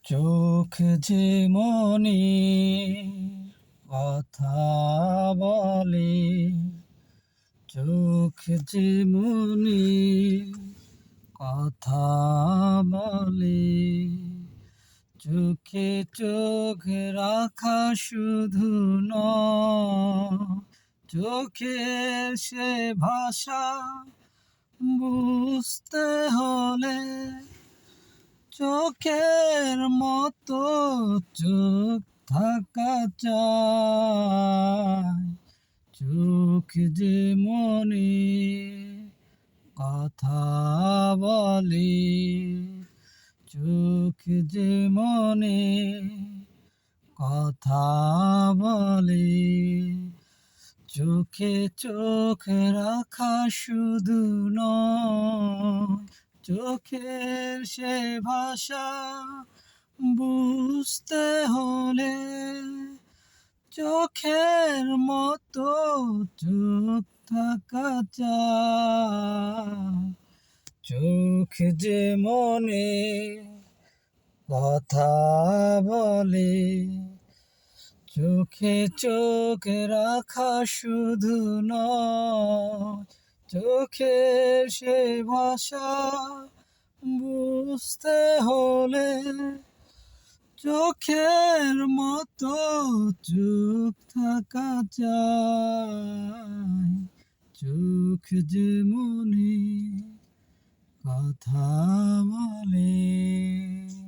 চোখ যে মনি কথা বলে, চোখ যে মনি কথা বলে, চোখে চোখ রাখা শুধু নয়, চোখের সে ভাষা বুঝতে হলে চোখের মতো চোখ থাকা চাই। চোখ যে মনে কথা বলে, চোখ যে মনে কথা বলে, চোখে চোখ রাখা শুধু নয়, চোখের সে ভাষা বুঝতে হলে চোখের মতো চোখ থাকা চাই। চোখ যে মনে কথা বলে, চোখে চোখ রাখা শুধু নয়, চোখের সে ভাষা বুঝতে হলে চোখের মতো চোখ থাকা চাই। চোখ যে মনে কথা বলে।